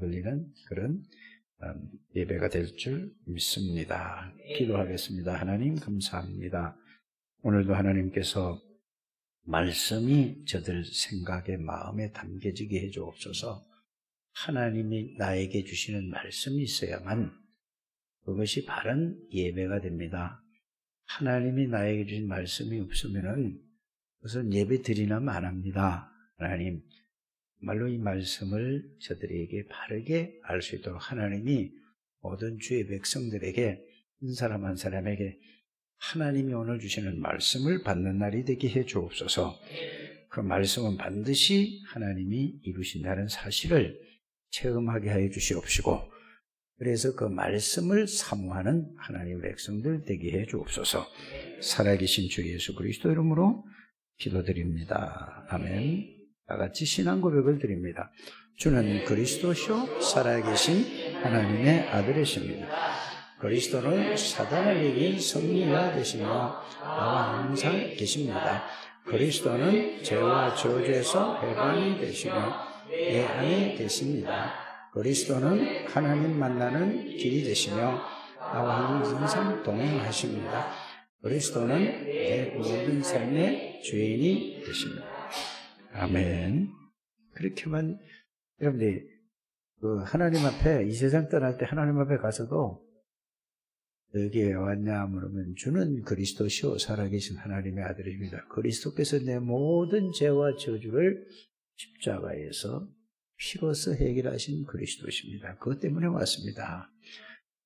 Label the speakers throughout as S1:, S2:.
S1: 걸리는 그런 예배가 될 줄 믿습니다. 기도하겠습니다. 하나님 감사합니다. 오늘도 하나님께서 말씀이 저들 생각에 마음에 담겨지게 해주옵소서. 하나님이 나에게 주시는 말씀이 있어야만 그것이 바른 예배가 됩니다. 하나님이 나에게 주신 말씀이 없으면은 그것은 예배 드리나 만합니다. 하나님, 말로 이 말씀을 저들에게 바르게 알 수 있도록 하나님이 모든 주의 백성들에게 한 사람 한 사람에게 하나님이 오늘 주시는 말씀을 받는 날이 되게 해 주옵소서. 그 말씀은 반드시 하나님이 이루신다는 사실을 체험하게 하여 주시옵시고, 그래서 그 말씀을 사모하는 하나님의 백성들 되게 해 주옵소서. 살아계신 주 예수 그리스도 이름으로 기도드립니다. 아멘. 다 같이 신앙 고백을 드립니다. 주는 그리스도시요 살아계신 하나님의 아들이십니다. 그리스도는 사단을 이긴 승리가 되시며 나와 항상 계십니다. 그리스도는 죄와 저주에서 해방이 되시며 내 안에 계십니다. 그리스도는 하나님 만나는 길이 되시며 나와 항상 동행하십니다. 그리스도는 내 모든 삶의 주인이 되십니다. 아멘. 그렇게만 여러분들이 하나님 앞에 이 세상 떠날 때 하나님 앞에 가서도 여기에 왜 왔냐 물으면 주는 그리스도시요 살아계신 하나님의 아들입니다. 그리스도께서 내 모든 죄와 저주를 십자가에서 피로써 해결하신 그리스도십니다. 그것 때문에 왔습니다.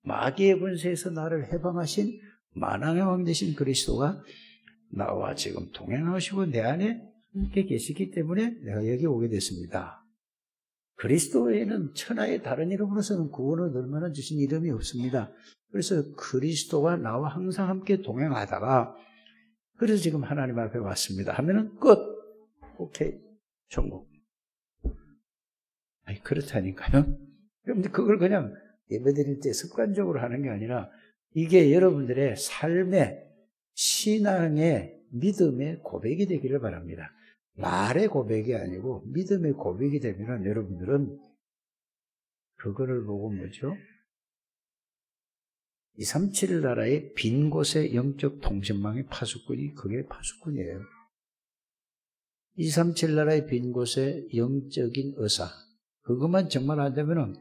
S1: 마귀의 권세에서 나를 해방하신 만왕의 왕 되신 그리스도가 나와 지금 동행하시고 내 안에 함께 계시기 때문에 내가 여기 오게 됐습니다. 그리스도에는 천하의 다른 이름으로서는 구원을 얼마나 주신 이름이 없습니다. 그래서 그리스도가 나와 항상 함께 동행하다가 그래서 지금 하나님 앞에 왔습니다 하면은 끝. 오케이. 천국. 아니 그렇다니까요. 여러분들 그걸 그냥 예배드릴 때 습관적으로 하는 게 아니라 이게 여러분들의 삶의 신앙의 믿음의 고백이 되기를 바랍니다. 말의 고백이 아니고 믿음의 고백이 되면 여러분들은 그거를 보고 뭐죠? 237 나라의 빈 곳의 영적 통신망의 파수꾼이 그게 파수꾼이에요. 237 나라의 빈 곳의 영적인 의사. 그것만 정말 안 되면은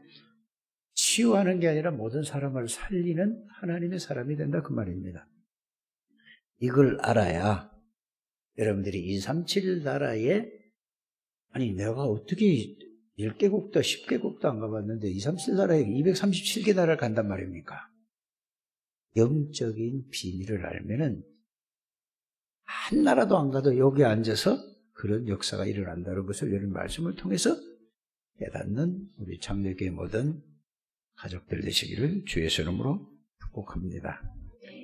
S1: 치유하는 게 아니라 모든 사람을 살리는 하나님의 사람이 된다 그 말입니다. 이걸 알아야 여러분들이 237 나라에 아니 내가 어떻게 10개국도 10개국도 안 가봤는데 237 나라에 237개 나라를 간단 말입니까? 영적인 비밀을 알면은 한 나라도 안 가도 여기 앉아서 그런 역사가 일어난다는 것을 이런 말씀을 통해서 깨닫는 우리 장로교회 모든 가족들 되시기를 주 예수 이름으로 축복합니다.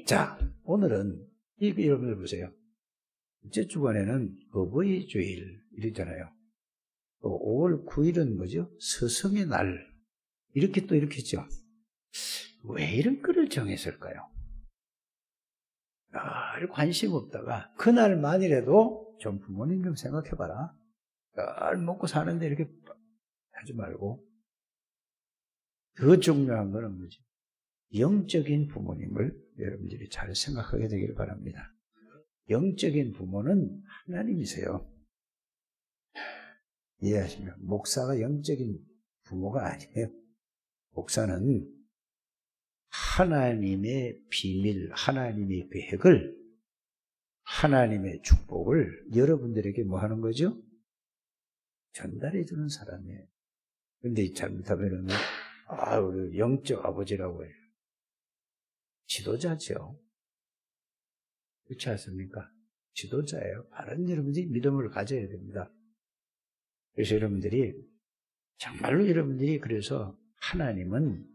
S1: 자, 오늘은 여러분들 보세요. 이제 주간에는 어버이 주일 이러잖아요. 또 5월 9일은 뭐죠? 스승의 날. 이렇게 또 이렇게 했죠. 왜 이런 글을 정했을까요? 관심 없다가 그날만이라도 좀 부모님 좀 생각해봐라. 먹고 사는데 이렇게 하지 말고 더 중요한 거는 뭐지? 영적인 부모님을 여러분들이 잘 생각하게 되기를 바랍니다. 영적인 부모는 하나님이세요. 이해하시면 목사가 영적인 부모가 아니에요. 목사는 하나님의 비밀, 하나님의 계획을, 하나님의 축복을 여러분들에게 뭐 하는 거죠? 전달해 주는 사람이에요. 그런데 잘못하면 우리 영적 아버지라고 해요. 지도자죠. 그렇지 않습니까? 지도자예요. 바른 여러분들이 믿음을 가져야 됩니다. 그래서 여러분들이 정말로 여러분들이 그래서 하나님은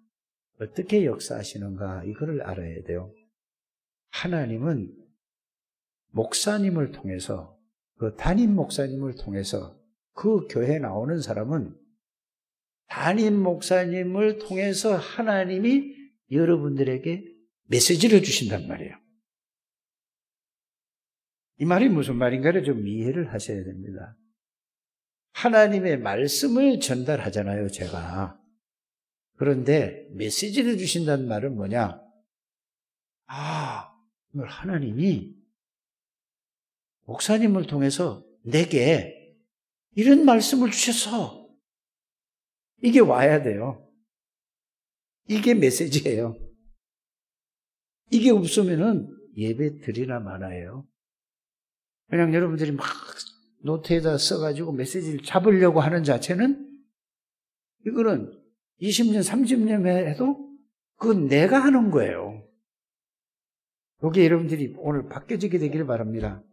S1: 어떻게 역사하시는가 이거를 알아야 돼요. 하나님은 목사님을 통해서 그 담임 목사님을 통해서 그 교회에 나오는 사람은 담임 목사님을 통해서 하나님이 여러분들에게 메시지를 주신단 말이에요. 이 말이 무슨 말인가를 좀 이해를 하셔야 됩니다. 하나님의 말씀을 전달하잖아요, 제가. 그런데 메시지를 주신다는 말은 뭐냐? 오늘 하나님이 목사님을 통해서 내게 이런 말씀을 주셔서 이게 와야 돼요. 이게 메시지예요. 이게 없으면은 예배 드리나 마나예요. 그냥 여러분들이 막 노트에다 써가지고 메시지를 잡으려고 하는 자체는 이거는 20년, 30년 해도 그건 내가 하는 거예요. 여기 여러분들이 오늘 바뀌어지게 되기를 바랍니다.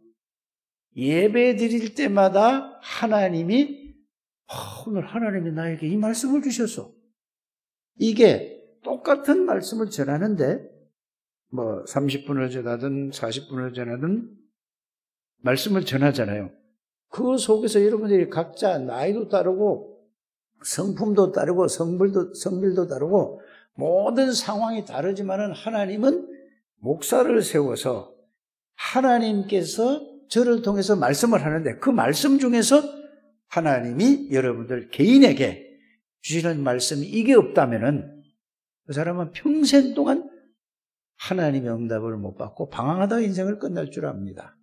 S1: 예배 드릴 때마다 하나님이 오늘 하나님이 나에게 이 말씀을 주셨어. 이게 똑같은 말씀을 전하는데 30분을 전하든 40분을 전하든 말씀을 전하잖아요. 그 속에서 여러분들이 각자 나이도 다르고 성품도 다르고 성별도 다르고 모든 상황이 다르지만은 하나님은 목사를 세워서 하나님께서 저를 통해서 말씀을 하는데 그 말씀 중에서 하나님이 여러분들 개인에게 주시는 말씀이 이게 없다면은 그 사람은 평생 동안 하나님의 응답을 못 받고 방황하다가 인생을 끝날 줄 압니다.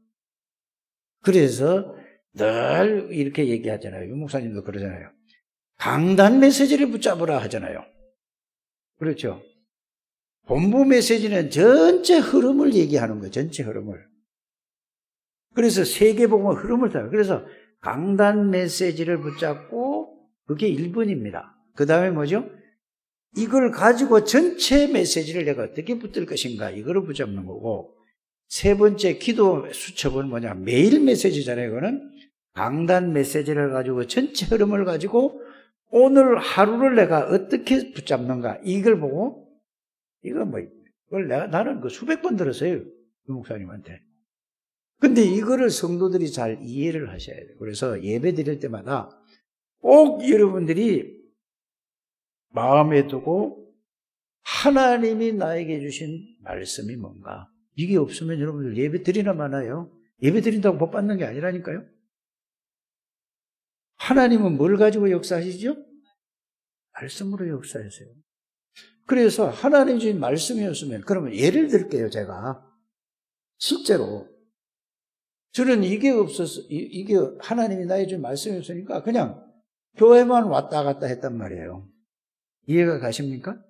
S1: 그래서 늘 이렇게 얘기하잖아요. 유 목사님도 그러잖아요. 강단 메시지를 붙잡으라 하잖아요. 그렇죠? 본부 메시지는 전체 흐름을 얘기하는 거예요. 전체 흐름을. 그래서 세계복음의 흐름을 따라. 그래서 강단 메시지를 붙잡고 그게 1번입니다. 그 다음에 뭐죠? 이걸 가지고 전체 메시지를 내가 어떻게 붙들 것인가 이거를 붙잡는 거고 세 번째 기도 수첩은 뭐냐? 매일 메시지잖아요. 이거는 강단 메시지를 가지고 전체 흐름을 가지고 오늘 하루를 내가 어떻게 붙잡는가 이걸 보고 이거 이걸 나는 그 수백 번 들었어요. 유 목사님한테. 근데 이거를 성도들이 잘 이해를 하셔야 돼요. 그래서 예배 드릴 때마다 꼭 여러분들이 마음에 두고 하나님이 나에게 주신 말씀이 뭔가. 이게 없으면 여러분들 예배 드리나 마나요? 예배 드린다고 복 받는 게 아니라니까요. 하나님은 뭘 가지고 역사하시죠? 말씀으로 역사하세요. 그래서 하나님이 주신 말씀이었으면 그러면 예를 들게요. 제가 실제로 저는 이게 없어서 이게 하나님이 나에게 주신 말씀이었으니까 그냥 교회만 왔다 갔다 했단 말이에요. 이해가 가십니까?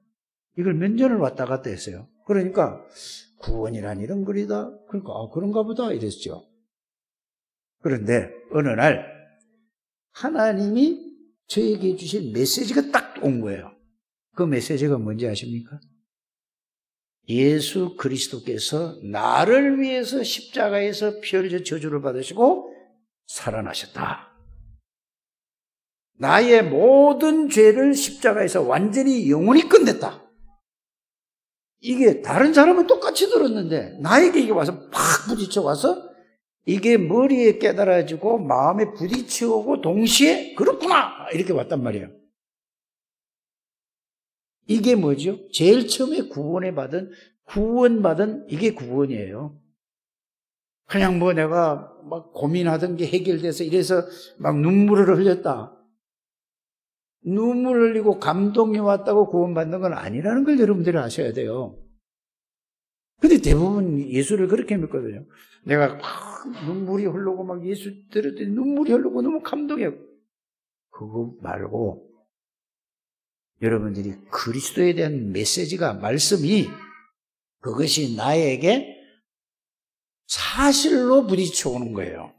S1: 이걸 몇 년을 왔다 갔다 했어요. 그러니까 구원이란 이런 글이다. 그러니까 그런가 보다 이랬죠. 그런데 어느 날 하나님이 저에게 주신 메시지가 딱 온 거예요. 그 메시지가 뭔지 아십니까? 예수 그리스도께서 나를 위해서 십자가에서 피 흘려 저주를 받으시고 살아나셨다. 나의 모든 죄를 십자가에서 완전히 영원히 끝냈다. 이게 다른 사람은 똑같이 들었는데 나에게 이게 와서 팍 부딪혀 와서 이게 머리에 깨달아지고 마음에 부딪혀오고 동시에 그렇구나 이렇게 왔단 말이에요. 이게 뭐죠? 제일 처음에 구원받은 이게 구원이에요. 그냥 내가 막 고민하던 게 해결돼서 이래서 막 눈물을 흘렸다. 눈물 흘리고 감동이 왔다고 구원받는 건 아니라는 걸 여러분들이 아셔야 돼요. 근데 대부분 예수를 그렇게 믿거든요. 내가 막 눈물이 흐르고 막 예수 들었더니 눈물이 흐르고 너무 감동해요. 그거 말고 여러분들이 그리스도에 대한 메시지가 말씀이 그것이 나에게 사실로 부딪혀 오는 거예요.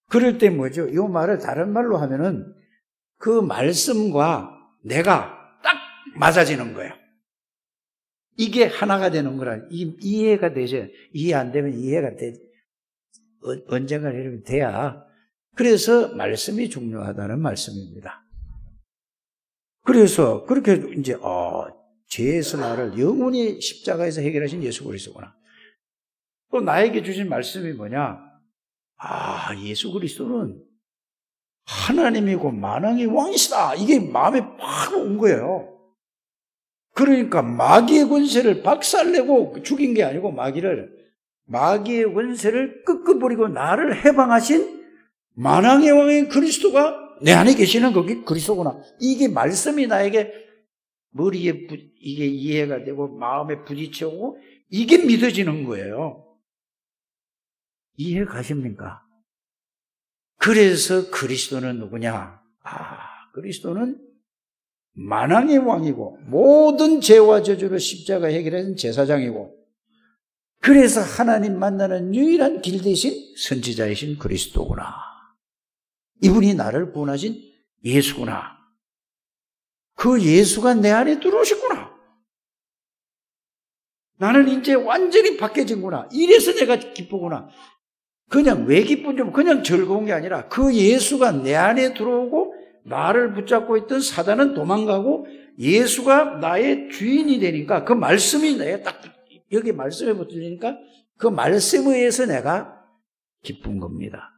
S1: 그럴 때 뭐죠? 이 말을 다른 말로 하면은 그 말씀과 내가 딱 맞아지는 거예요. 이게 하나가 되는 거라 이해가 되죠. 이해 안 되면 이해가 돼. 언젠가 이렇게 돼야. 그래서 말씀이 중요하다는 말씀입니다. 그래서 그렇게 이제 죄에서 나를 영원히 십자가에서 해결하신 예수 그리스도구나. 또 나에게 주신 말씀이 뭐냐? 예수 그리스도는 하나님이고 만왕의 왕이시다. 이게 마음에 팍 온 거예요. 그러니까 마귀의 권세를 박살내고 죽인 게 아니고 마귀의 권세를 끄끄버리고 나를 해방하신 만왕의 왕인 그리스도가 내 안에 계시는 거기 그리스도구나. 이게 말씀이 나에게 머리에 이게 이해가 되고 마음에 부딪혀오고 이게 믿어지는 거예요. 이해 가십니까? 그래서 그리스도는 누구냐? 그리스도는 만왕의 왕이고 모든 죄와 저주를 십자가 해결하는 제사장이고, 그래서 하나님 만나는 유일한 길 대신 선지자이신 그리스도구나. 이분이 나를 구원하신 예수구나. 그 예수가 내 안에 들어오셨구나. 나는 이제 완전히 바뀌어진구나. 이래서 내가 기쁘구나. 그냥 왜 기쁜지, 그냥 즐거운 게 아니라 그 예수가 내 안에 들어오고 나를 붙잡고 있던 사단은 도망가고 예수가 나의 주인이 되니까, 그 말씀이 내가 딱 여기 말씀에 붙으니까 그 말씀에 의해서 내가 기쁜 겁니다.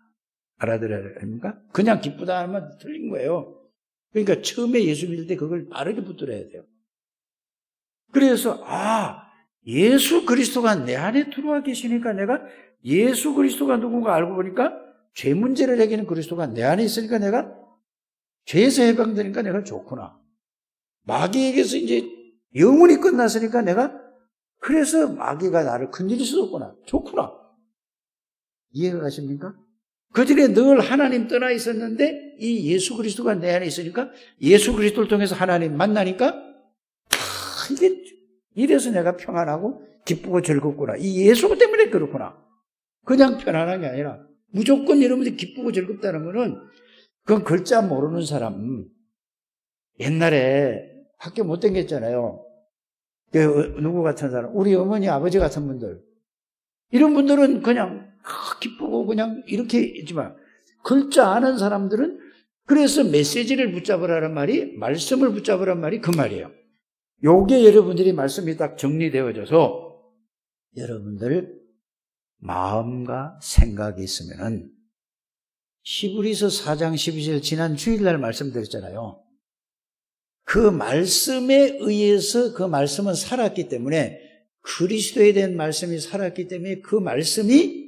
S1: 알아들어야 됩니까? 그냥 기쁘다 하면 틀린 거예요. 그러니까 처음에 예수 믿을 때 그걸 바르게 붙들어야 돼요. 그래서 예수 그리스도가 내 안에 들어와 계시니까 내가 예수 그리스도가 누군가 알고 보니까 죄 문제를 해결하는 그리스도가 내 안에 있으니까 내가 죄에서 해방되니까 내가 좋구나. 마귀에게서 이제 영원히 끝났으니까 내가, 그래서 마귀가 나를 건드릴 수 없구나. 좋구나. 이해가 가십니까? 그전에 늘 하나님 떠나 있었는데 이 예수 그리스도가 내 안에 있으니까 예수 그리스도를 통해서 하나님 만나니까 이게 이래서 내가 평안하고 기쁘고 즐겁구나. 이 예수 때문에 그렇구나. 그냥 편안한 게 아니라 무조건 여러분들이 기쁘고 즐겁다는 거는, 그건 글자 모르는 사람, 옛날에 학교 못 다녔잖아요. 누구 같은 사람, 우리 어머니 아버지 같은 분들, 이런 분들은 그냥 기쁘고 그냥 이렇게 있지만, 글자 아는 사람들은, 그래서 메시지를 붙잡으라는 말이, 말씀을 붙잡으라는 말이 그 말이에요. 요게 여러분들이 말씀이 딱 정리되어져서 여러분들 마음과 생각이 있으면은, 히브리서 4장 12절 지난 주일날 말씀드렸잖아요. 그 말씀에 의해서 그 말씀은 살았기 때문에, 그리스도에 대한 말씀이 살았기 때문에 그 말씀이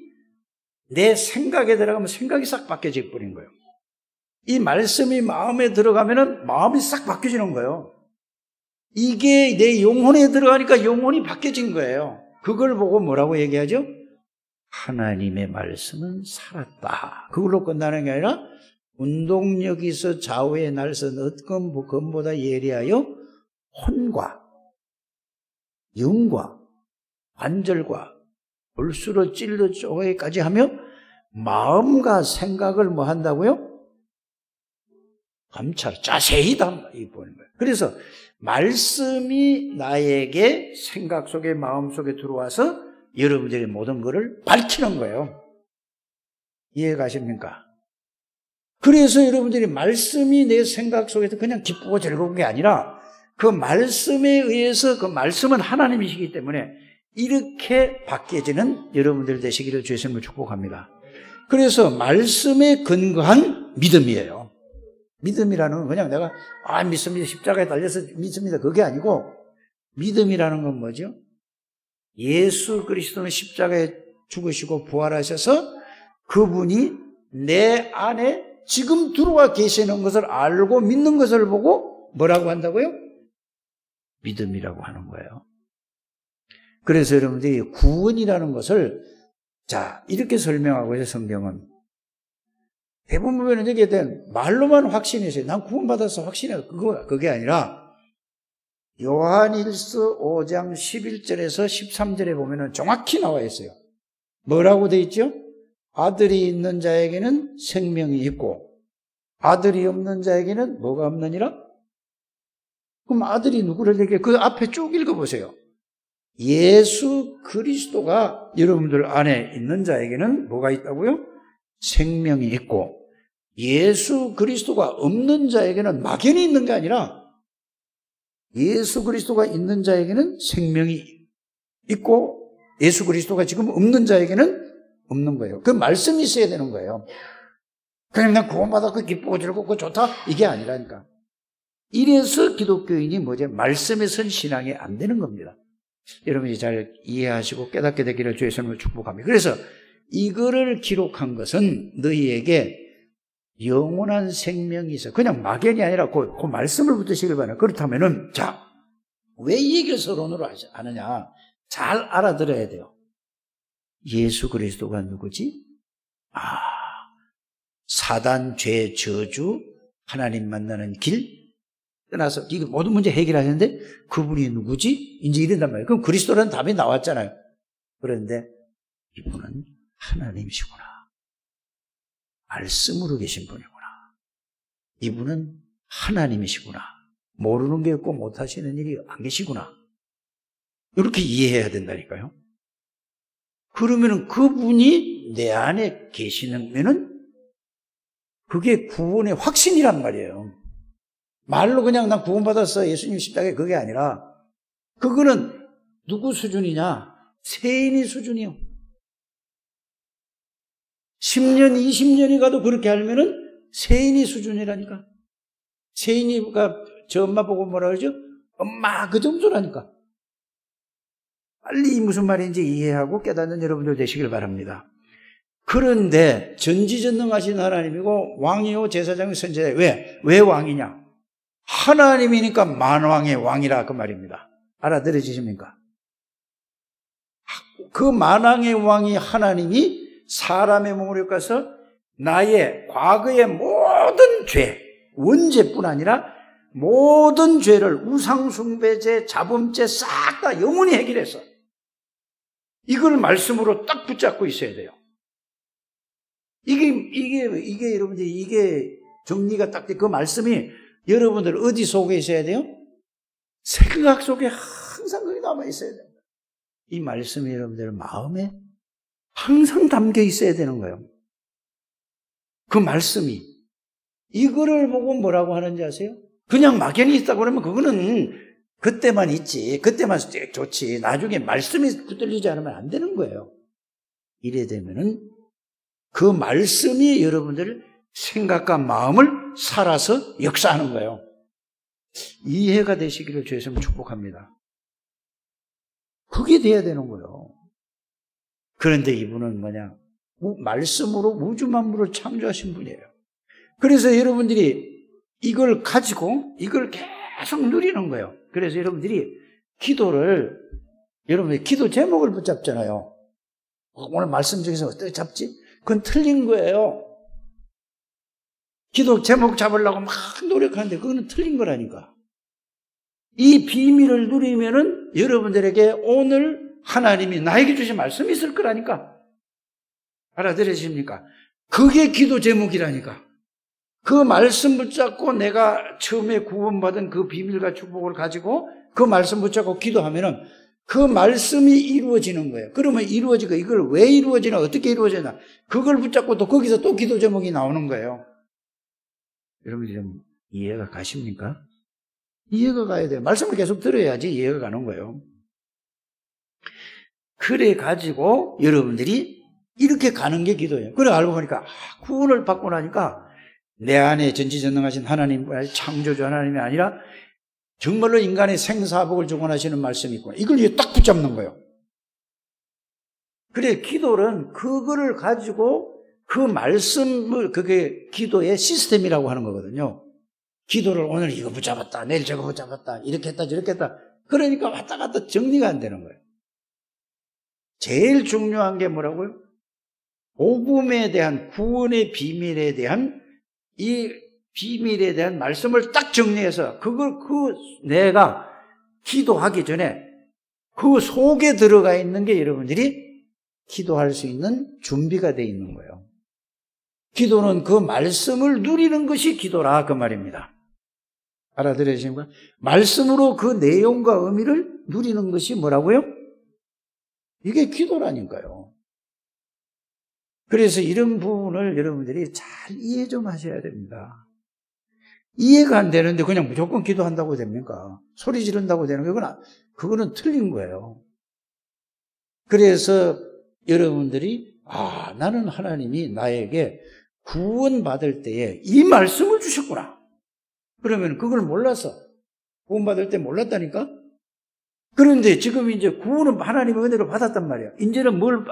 S1: 내 생각에 들어가면 생각이 싹 바뀌어져 버린 거예요. 이 말씀이 마음에 들어가면은 마음이 싹 바뀌어지는 거예요. 이게 내 영혼에 들어가니까 영혼이 바뀌어진 거예요. 그걸 보고 뭐라고 얘기하죠? 하나님의 말씀은 살았다. 그걸로 끝나는 게 아니라, 운동력에서 좌우의 날선 어떤 검보다 예리하여 혼과 영과 관절과 골수로 찔러 쪼개기까지 하며 마음과 생각을 뭐 한다고요? 감찰, 자세히 보는 거예요. 그래서 말씀이 나에게 생각 속에, 마음 속에 들어와서 여러분들의 모든 것을 밝히는 거예요. 이해 가십니까? 그래서 여러분들이 말씀이 내 생각 속에서 그냥 기쁘고 즐거운 게 아니라, 그 말씀에 의해서, 그 말씀은 하나님이시기 때문에 이렇게 바뀌어지는 여러분들 되시기를 주의 이름으로 축복합니다. 그래서 말씀에 근거한 믿음이에요. 믿음이라는 건 그냥 내가 믿습니다, 십자가에 달려서 믿습니다, 그게 아니고, 믿음이라는 건 뭐죠? 예수 그리스도는 십자가에 죽으시고 부활하셔서 그분이 내 안에 지금 들어와 계시는 것을 알고 믿는 것을 보고 뭐라고 한다고요? 믿음이라고 하는 거예요. 그래서 여러분들이 구원이라는 것을 이렇게 설명하고 있어요. 성경은 대부분 보면 여기에 대한 말로만 확신했어요. 난 구원받아서 확신해요. 그게 아니라 요한일서 5장 11절에서 13절에 보면은 정확히 나와 있어요. 뭐라고 돼 있죠? 아들이 있는 자에게는 생명이 있고 아들이 없는 자에게는 뭐가 없느니라? 그럼 아들이 누구를 얘기해? 그 앞에 쭉 읽어보세요. 예수 그리스도가 여러분들 안에 있는 자에게는 뭐가 있다고요? 생명이 있고, 예수 그리스도가 없는 자에게는 막연히 있는 게 아니라 예수 그리스도가 있는 자에게는 생명이 있고 예수 그리스도가 지금 없는 자에게는 없는 거예요. 그 말씀이 있어야 되는 거예요. 그냥 난 구원받았고 기쁘고 즐겁고 좋다 이게 아니라니까. 이래서 기독교인이 뭐죠? 말씀에 선 신앙이 안 되는 겁니다. 여러분이 잘 이해하시고 깨닫게 되기를 주의 이름으로 축복합니다. 그래서 이거를 기록한 것은 너희에게 영원한 생명이 있어. 그냥 막연이 아니라 그 말씀을 붙드시길 바랍니다. 그렇다면은, 왜 이 얘기를 서론으로 하느냐? 잘 알아들어야 돼요. 예수 그리스도가 누구지? 사단, 죄, 저주, 하나님 만나는 길 떠나서 이거 모든 문제 해결하셨는데 그분이 누구지? 이제 이런단 말이에요. 그럼 그리스도라는 답이 나왔잖아요. 그런데 이분은 하나님이시구나. 말씀으로 계신 분이구나. 이분은 하나님이시구나. 모르는 게 없고 못하시는 일이 안 계시구나. 이렇게 이해해야 된다니까요. 그러면은 그분이 내 안에 계시면은 그게 구원의 확신이란 말이에요. 말로 그냥 난 구원받았어, 예수님 십자가에, 그게 아니라 그거는 누구 수준이냐? 세인이 수준이요. 10년, 20년이 가도 그렇게 알면은 세인이 수준이라니까. 세인이가 저 엄마 보고 뭐라 그러죠? 엄마, 그 정도라니까. 빨리 무슨 말인지 이해하고 깨닫는 여러분들 되시길 바랍니다. 그런데 전지전능하신 하나님이고 왕이요 제사장이요 선지자. 왜 왕이냐? 하나님이니까 만왕의 왕이라 그 말입니다. 알아들으십니까? 그 만왕의 왕이 하나님이 사람의 몸으로 가서 나의 과거의 모든 죄, 원죄뿐 아니라 모든 죄를 우상숭배죄, 자범죄 싹 다 영원히 해결했어. 이걸 말씀으로 딱 붙잡고 있어야 돼요. 이게 여러분들, 이게 정리가 딱 돼. 그 말씀이 여러분들 어디 속에 있어야 돼요? 생각 속에 항상 그게 남아 있어야 됩니다. 이 말씀이 여러분들 마음에 항상 담겨 있어야 되는 거예요. 그 말씀이. 이거를 보고 뭐라고 하는지 아세요? 그냥 막연히 있다고 그러면 그거는 그때만 있지. 그때만 좋지. 나중에 말씀이 붙들리지 않으면 안 되는 거예요. 이래 되면은 그 말씀이 여러분들 생각과 마음을 살아서 역사하는 거예요. 이해가 되시기를 주에서 축복합니다. 그게 돼야 되는 거예요. 그런데 이분은 뭐냐? 말씀으로 우주 만물을 창조하신 분이에요. 그래서 여러분들이 이걸 가지고 이걸 계속 누리는 거예요. 그래서 여러분들이 기도를, 여러분들이 기도 제목을 붙잡잖아요. 오늘 말씀 중에서 어떻게 잡지? 그건 틀린 거예요. 기도 제목 잡으려고 막 노력하는데 그거는 틀린 거라니까. 이 비밀을 누리면은 여러분들에게 오늘 하나님이 나에게 주신 말씀이 있을 거라니까. 알아들으십니까? 그게 기도 제목이라니까. 그 말씀 붙잡고 내가 처음에 구원받은 그 비밀과 축복을 가지고 그 말씀 붙잡고 기도하면은 그 말씀이 이루어지는 거예요. 그러면 이루어지고 이걸 왜 이루어지나 어떻게 이루어지나 그걸 붙잡고 또 거기서 또 기도 제목이 나오는 거예요. 여러분이 좀 이해가 가십니까? 이해가 가야 돼요. 말씀을 계속 들어야지 이해가 가는 거예요. 그래 가지고 여러분들이 이렇게 가는 게 기도예요. 그래 알고 보니까 구원을 받고 나니까 내 안에 전지전능하신 하나님, 창조주 하나님이 아니라 정말로 인간의 생사복을 주관하시는 말씀이 있구나. 이걸 딱 붙잡는 거예요. 그래 기도는 그거를 가지고 그 말씀을, 그게 기도의 시스템이라고 하는 거거든요. 기도를 오늘 이거 붙잡았다, 내일 저거 붙잡았다, 이렇게 했다 저렇게 했다. 그러니까 왔다 갔다 정리가 안 되는 거예요. 제일 중요한 게 뭐라고요? 복음에 대한, 구원의 비밀에 대한, 이 비밀에 대한 말씀을 딱 정리해서 내가 기도하기 전에 그 속에 들어가 있는 게 여러분들이 기도할 수 있는 준비가 되어 있는 거예요. 기도는 그 말씀을 누리는 것이 기도라 그 말입니다. 알아들으십니까? 말씀으로 그 내용과 의미를 누리는 것이 뭐라고요? 이게 기도라니까요. 그래서 이런 부분을 여러분들이 잘 이해 좀 하셔야 됩니다. 이해가 안 되는데 그냥 무조건 기도한다고 됩니까? 소리 지른다고 되는 거 그거는 틀린 거예요. 그래서 여러분들이 나는 하나님이 나에게 구원받을 때에 이 말씀을 주셨구나. 그러면 그걸 몰랐어. 구원받을 때 몰랐다니까? 그런데 지금 이제 구원은 하나님의 은혜로 받았단 말이야. 이제는 뭘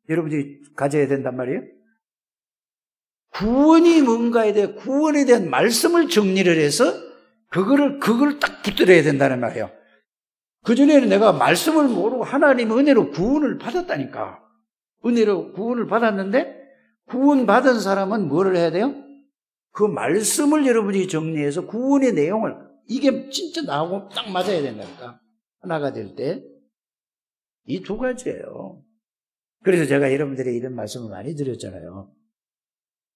S1: 여러분들이 가져야 된단 말이에요? 구원이 뭔가에 대해 구원에 대한 말씀을 정리를 해서 그걸 딱 붙들어야 된다는 말이에요. 그전에는 내가 말씀을 모르고 하나님 은혜로 구원을 받았다니까. 은혜로 구원을 받았는데, 구원받은 사람은 뭐를 해야 돼요? 그 말씀을 여러분이 정리해서 구원의 내용을, 이게 진짜 나하고 딱 맞아야 된다니까. 하나가 될 때. 이 두 가지예요. 그래서 제가 여러분들에게 이런 말씀을 많이 드렸잖아요.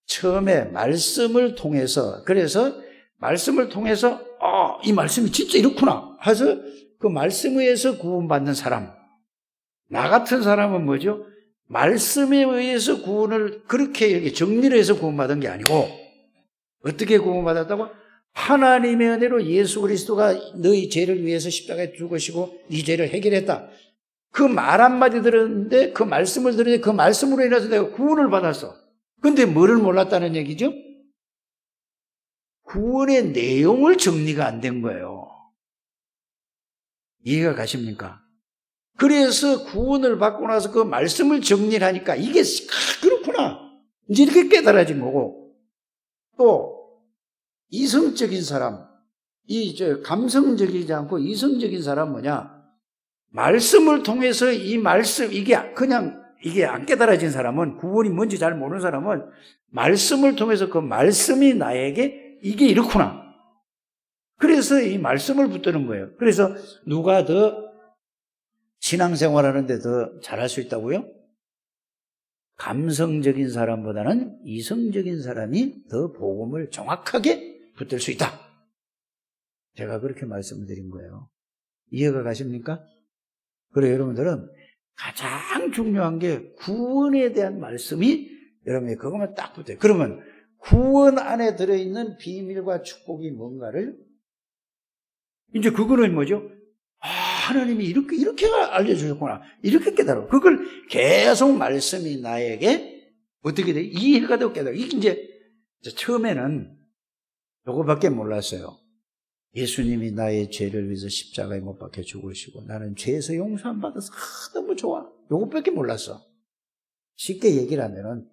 S1: 처음에 말씀을 통해서, 그래서 말씀을 통해서 이 말씀이 진짜 이렇구나 해서 그 말씀에 의해서 구원받는 사람. 나 같은 사람은 뭐죠? 말씀에 의해서 구원을 그렇게 이렇게 정리를 해서 구원받은 게 아니고, 어떻게 구원받았다고? 하나님의 은혜로 예수 그리스도가 너희 죄를 위해서 십자가에 죽으시고 네 죄를 해결했다. 그 말 한마디 들었는데, 그 말씀을 들었는데, 그 말씀으로 인해서 내가 구원을 받았어. 근데 뭐를 몰랐다는 얘기죠? 구원의 내용을 정리가 안 된 거예요. 이해가 가십니까? 그래서 구원을 받고 나서 그 말씀을 정리를 하니까 이게 그렇구나. 이제 이렇게 깨달아진 거고, 또 이성적인 사람, 감성적이지 않고 이성적인 사람 뭐냐? 말씀을 통해서 이 말씀, 이게 안 깨달아진 사람은, 구원이 뭔지 잘 모르는 사람은 말씀을 통해서 그 말씀이 나에게 이게 이렇구나. 그래서 이 말씀을 붙드는 거예요. 그래서 누가 더 신앙생활 하는데 더 잘할 수 있다고요? 감성적인 사람보다는 이성적인 사람이 더 복음을 정확하게 붙들 수 있다. 제가 그렇게 말씀을 드린 거예요. 이해가 가십니까? 그래서 여러분들은 가장 중요한 게 구원에 대한 말씀이 여러분이 그것만 딱 붙어요. 그러면 구원 안에 들어있는 비밀과 축복이 뭔가를, 이제 그거는 뭐죠? 하나님이 이렇게 알려주셨구나. 이렇게 깨달아. 그걸 계속 말씀이 나에게 어떻게 돼? 이해가 되고 깨달아. 이게 이제 처음에는 요거밖에 몰랐어요. 예수님이 나의 죄를 위해서 십자가에 못 박혀 죽으시고 나는 죄에서 용서함 받아서 너무 좋아. 요것밖에 몰랐어. 쉽게 얘기를 하면은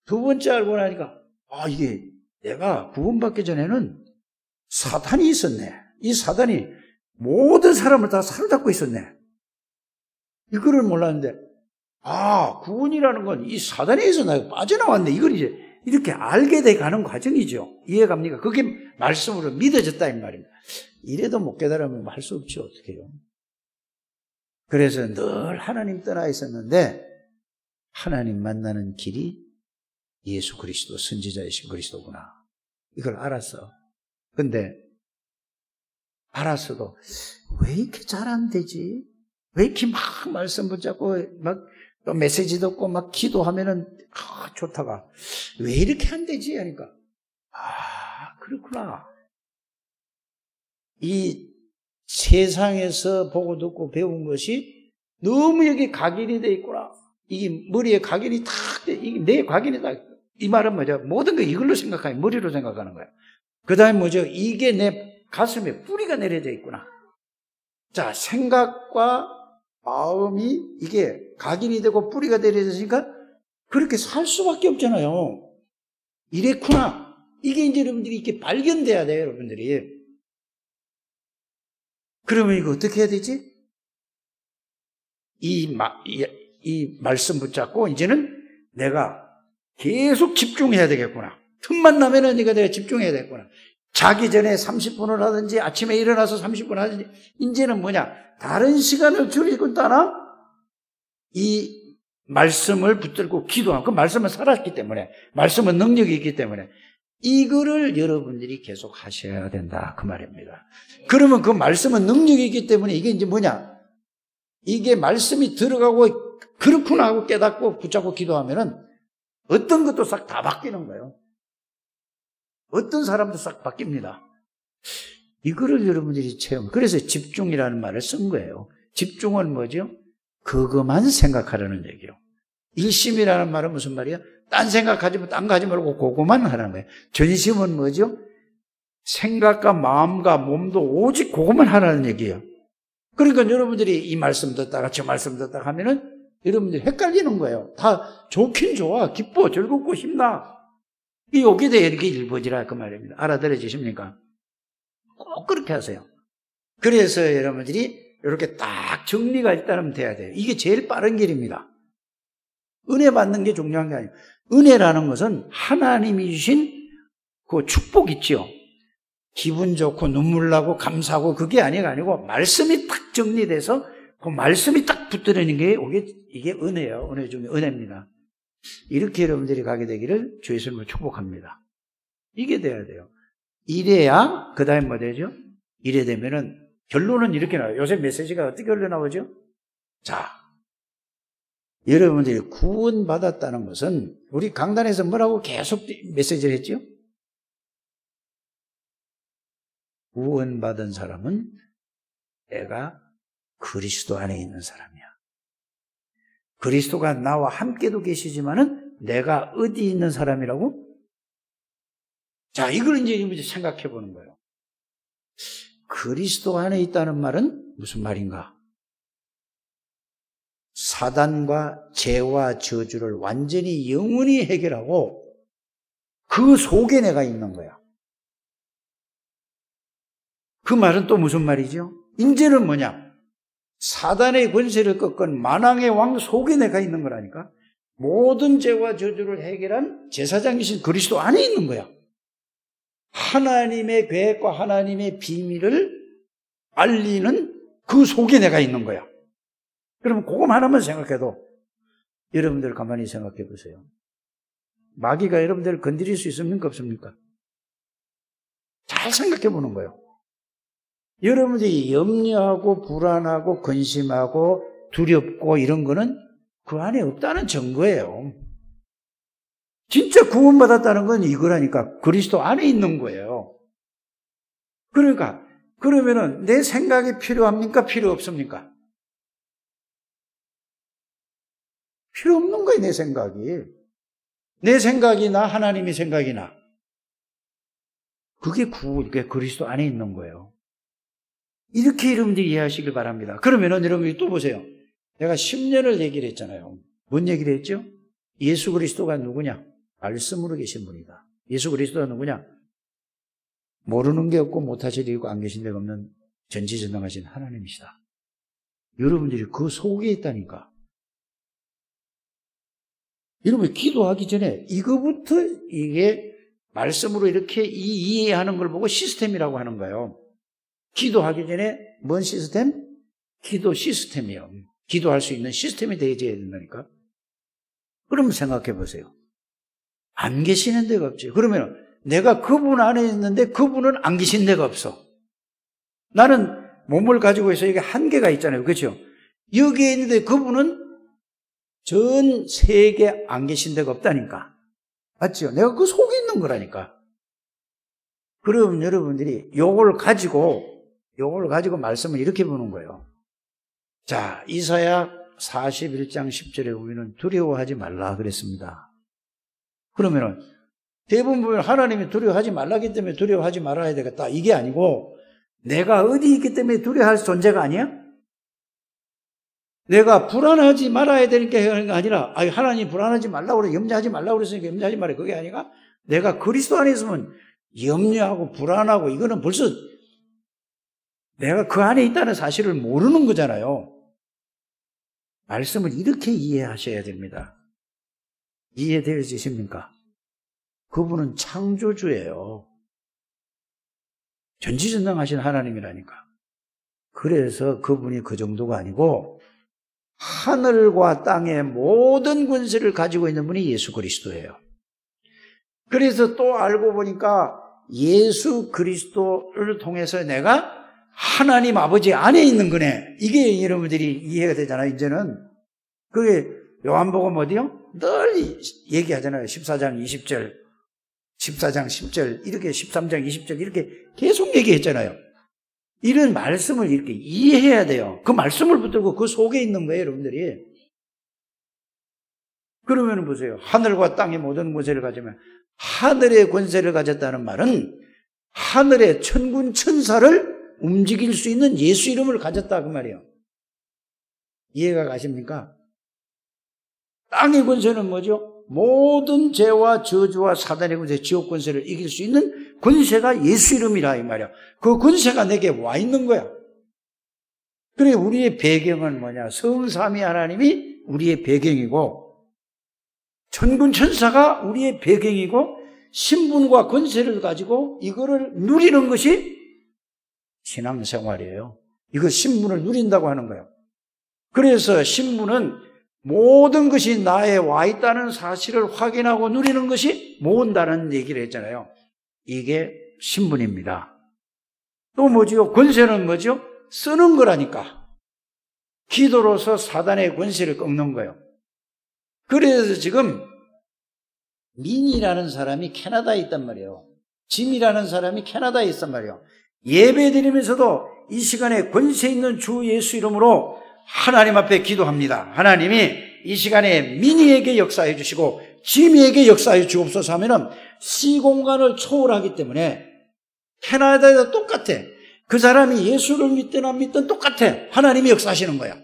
S1: 두 번째 알고 나니까 이게 내가 구원받기 전에는 사탄이 있었네. 이 사단이 모든 사람을 다 사로잡고 있었네. 이거를 몰랐는데 구원이라는 건 이 사단에서 내가 빠져나왔네. 이걸 이제 이렇게 알게 돼 가는 과정이죠. 이해갑니까? 그게 말씀으로 믿어졌다 이 말입니다. 이래도 못 깨달으면 할 수 없죠. 어떻게 해요? 그래서 늘 하나님 떠나 있었는데 하나님 만나는 길이 예수 그리스도, 선지자이신 그리스도구나. 이걸 알았어. 근데 알았어도 왜 이렇게 잘 안 되지? 왜 이렇게 막 말씀 붙잡고 막 또 메시지 듣고 막 기도하면은 좋다가 왜 이렇게 안 되지? 하니까 그렇구나. 이 세상에서 보고 듣고 배운 것이 너무 여기 각인이 돼 있구나. 이게 머리에 각인이 탁 돼. 이게 내 각인이 딱. 이 말은 뭐죠? 모든 거 이걸로 생각하니 머리로 생각하는 거야. 그 다음에 뭐죠? 이게 내 가슴에 뿌리가 내려져 있구나. 자, 생각과 마음이 이게 각인이 되고 뿌리가 내려졌으니까 그렇게 살 수밖에 없잖아요. 이랬구나. 이게 이제 여러분들이 이렇게 발견돼야 돼요, 여러분들이. 그러면 이거 어떻게 해야 되지? 이 말씀 붙잡고 이제는 내가 계속 집중해야 되겠구나. 틈만 나면은 내가 집중해야 되겠구나. 자기 전에 30분을 하든지 아침에 일어나서 30분 하든지 이제는 뭐냐? 다른 시간을 줄이고 따라 이 말씀을 붙들고 기도하고 그 말씀은 살았기 때문에 말씀은 능력이 있기 때문에 이거를 여러분들이 계속 하셔야 된다 그 말입니다. 그러면 그 말씀은 능력이 있기 때문에 이게 이제 뭐냐? 이게 말씀이 들어가고 그렇구나 하고 깨닫고 붙잡고 기도하면은 어떤 것도 싹 다 바뀌는 거예요. 어떤 사람도 싹 바뀝니다. 이거를 여러분들이 그래서 집중이라는 말을 쓴 거예요. 집중은 뭐죠? 그것만 생각하라는 얘기요. 일심이라는 말은 무슨 말이야? 딴 생각하지 말고 딴 거 하지 말고 그것만 하라는 거예요. 전심은 뭐죠? 생각과 마음과 몸도 오직 그것만 하라는 얘기예요. 그러니까 여러분들이 이 말씀 듣다가 저 말씀 듣다가 하면은 여러분들이 헷갈리는 거예요. 다 좋긴 좋아. 기뻐. 즐겁고 힘나. 여기에 대해 이렇게 일부지라 그 말입니다. 알아들어지십니까? 꼭 그렇게 하세요. 그래서 여러분들이 이렇게 딱 정리가 일단은 돼야 돼요. 이게 제일 빠른 길입니다. 은혜 받는 게 중요한 게 아니에요. 은혜라는 것은 하나님이 주신 그 축복 있죠. 기분 좋고 눈물 나고 감사하고 그게 아니고 말씀이 딱 정리돼서 그 말씀이 딱 붙들어있는 게 이게 은혜예요. 은혜 중에 은혜입니다. 이렇게 여러분들이 가게 되기를 주 예수님을 축복합니다. 이게 돼야 돼요. 이래야 그 다음에 뭐 되죠? 이래 되면은 결론은 이렇게 나와요. 요새 메시지가 어떻게 흘러나오죠? 자, 여러분들이 구원받았다는 것은 우리 강단에서 뭐라고 계속 메시지를 했죠? 구원받은 사람은 내가 그리스도 안에 있는 사람이야. 그리스도가 나와 함께도 계시지만은 내가 어디 있는 사람이라고? 자, 이걸 이제 생각해 보는 거예요. 그리스도 안에 있다는 말은 무슨 말인가? 사단과 죄와 저주를 완전히 영원히 해결하고 그 속에 내가 있는 거야. 그 말은 또 무슨 말이죠? 이제는 뭐냐? 사단의 권세를 꺾은 만왕의 왕 속에 내가 있는 거라니까. 모든 죄와 저주를 해결한 제사장이신 그리스도 안에 있는 거야. 하나님의 계획과 하나님의 비밀을 알리는 그 속에 내가 있는 거야. 그러면 그것만 하나만 생각해도 여러분들 가만히 생각해 보세요. 마귀가 여러분들을 건드릴 수 있습니까? 없습니까? 잘 생각해 보는 거예요. 여러분들이 염려하고 불안하고 근심하고 두렵고 이런 거는 그 안에 없다는 증거예요. 진짜 구원받았다는 건 이거라니까. 그리스도 안에 있는 거예요. 그러니까 그러면은 내 생각이 필요합니까? 필요 없습니까? 필요 없는 거예요. 내 생각이. 내 생각이나 하나님의 생각이나. 그게 그리스도 안에 있는 거예요. 이렇게 여러분들이 이해하시길 바랍니다. 그러면은 여러분이 또 보세요. 내가 10년을 얘기를 했잖아요. 뭔 얘기를 했죠? 예수 그리스도가 누구냐? 말씀으로 계신 분이다. 예수 그리스도가 누구냐? 모르는 게 없고 못하실 일이고 안 계신 데가 없는 전지전능하신 하나님이시다. 여러분들이 그 속에 있다니까. 여러분 기도하기 전에 이거부터 이게 말씀으로 이렇게 이해하는 걸 보고 시스템이라고 하는 거예요. 기도하기 전에 뭔 시스템? 기도 시스템이요. 기도할 수 있는 시스템이 되어야 된다니까. 그러면 생각해 보세요. 안 계시는 데가 없지. 그러면 내가 그분 안에 있는데 그분은 안 계신 데가 없어. 나는 몸을 가지고 있어. 이게 한계가 있잖아요. 그렇죠? 여기에 있는데 그분은 전 세계에 안 계신 데가 없다니까. 맞죠? 내가 그 속에 있는 거라니까. 그럼 여러분들이 요걸 가지고 말씀을 이렇게 보는 거예요. 자, 이사야 41장 10절에 보면 두려워하지 말라 그랬습니다. 그러면은 대부분 보면 하나님이 두려워하지 말라기 때문에 두려워하지 말아야 되겠다. 이게 아니고 내가 어디 있기 때문에 두려워할 존재가 아니야? 내가 불안하지 말아야 되는 게 아니라 하나님 불안하지 말라고 그래. 염려하지 말라고 그랬으니까 염려하지 말아야. 그게 아니라 내가 그리스도 안에 있으면 염려하고 불안하고 이거는 벌써 내가 그 안에 있다는 사실을 모르는 거잖아요. 말씀을 이렇게 이해하셔야 됩니다. 이해되십니까? 그분은 창조주예요. 전지전능하신 하나님이라니까. 그래서 그분이 그 정도가 아니고 하늘과 땅의 모든 권세를 가지고 있는 분이 예수 그리스도예요. 그래서 또 알고 보니까 예수 그리스도를 통해서 내가 하나님 아버지 안에 있는 거네. 이게 여러분들이 이해가 되잖아요. 이제는 그게 요한복음 어디요? 늘 얘기하잖아요. 14장 20절 14장 10절 이렇게 13장 20절 이렇게 계속 얘기했잖아요. 이런 말씀을 이렇게 이해해야 돼요. 그 말씀을 붙들고 그 속에 있는 거예요. 여러분들이. 그러면 보세요. 하늘과 땅의 모든 권세를 가지면 하늘의 권세를 가졌다는 말은 하늘의 천군 천사를 움직일 수 있는 예수 이름을 가졌다 그 말이에요. 이해가 가십니까? 땅의 권세는 뭐죠? 모든 죄와 저주와 사단의 권세, 지옥 권세를 이길 수 있는 권세가 예수 이름이라 이 말이야. 그 권세가 내게 와 있는 거야. 그래 우리의 배경은 뭐냐? 성삼위 하나님이 우리의 배경이고 천군 천사가 우리의 배경이고 신분과 권세를 가지고 이거를 누리는 것이 신앙생활이에요. 이거 신분을 누린다고 하는 거예요. 그래서 신분은 모든 것이 나에 와 있다는 사실을 확인하고 누리는 것이 모은다는 얘기를 했잖아요. 이게 신분입니다. 또 뭐지요? 권세는 뭐죠? 쓰는 거라니까. 기도로서 사단의 권세를 꺾는 거예요. 그래서 지금 민이라는 사람이 캐나다에 있단 말이에요. 짐이라는 사람이 캐나다에 있단 말이에요. 예배 드리면서도 이 시간에 권세 있는 주 예수 이름으로 하나님 앞에 기도합니다. 하나님이 이 시간에 미니에게 역사해 주시고 지미에게 역사해 주옵소서 하면은 시공간을 초월하기 때문에 캐나다에도 똑같아. 그 사람이 예수를 믿든 안 믿든 똑같아. 하나님이 역사하시는 거야.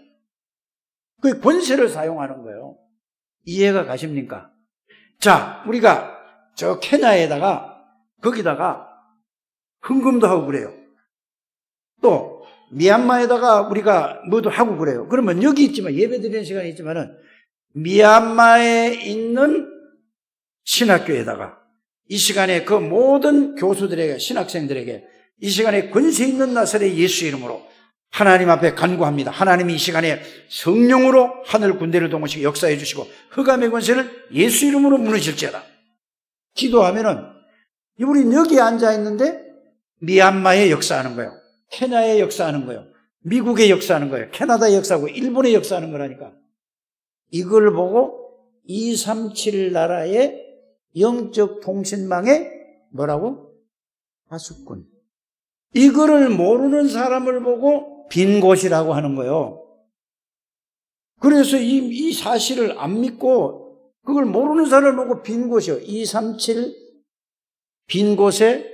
S1: 그 권세를 사용하는 거예요. 이해가 가십니까? 자, 우리가 저 케냐에다가 거기다가 헌금도 하고 그래요. 또 미얀마에다가 우리가 뭐도 하고 그래요. 그러면 여기 있지만 예배드리는 시간이 있지만은 미얀마에 있는 신학교에다가 이 시간에 그 모든 교수들에게 신학생들에게 이 시간에 권세 있는 나사렛 예수 이름으로 하나님 앞에 간구합니다. 하나님이 이 시간에 성령으로 하늘 군대를 동원시켜 역사해 주시고 흑암의 권세를 예수 이름으로 무너질지어다. 기도하면은 우리는 여기에 앉아 있는데 미얀마에 역사하는 거예요. 케냐에 역사하는 거예요. 미국에 역사하는 거예요. 캐나다에 역사하고 일본에 역사하는 거라니까. 이걸 보고 237 나라의 영적 통신망에 뭐라고? 파수꾼. 이거를 모르는 사람을 보고 빈 곳이라고 하는 거예요. 그래서 이 사실을 안 믿고 그걸 모르는 사람을 보고 빈 곳이요. 237 빈 곳에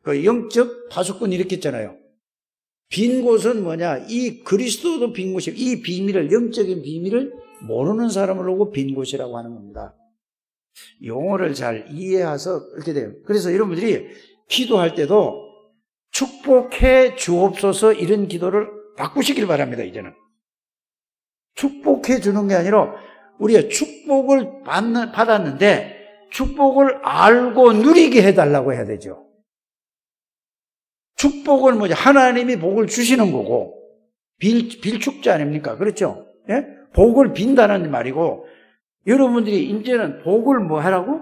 S1: 그 영적 파수꾼 이렇게 있잖아요. 빈 곳은 뭐냐? 이 그리스도도 빈 곳이에요. 이 비밀을, 영적인 비밀을 모르는 사람을 보고 빈 곳이라고 하는 겁니다. 용어를 잘 이해해서 이렇게 돼요. 그래서 여러분들이 기도할 때도 축복해 주옵소서 이런 기도를 바꾸시길 바랍니다. 이제는 축복해 주는 게 아니라 우리가 축복을 받았는데 축복을 알고 누리게 해달라고 해야 되죠. 축복을 뭐냐? 하나님이 복을 주시는 거고 빌축자 아닙니까? 그렇죠? 예? 복을 빈다는 말이고 여러분들이 이제는 복을 뭐 하라고?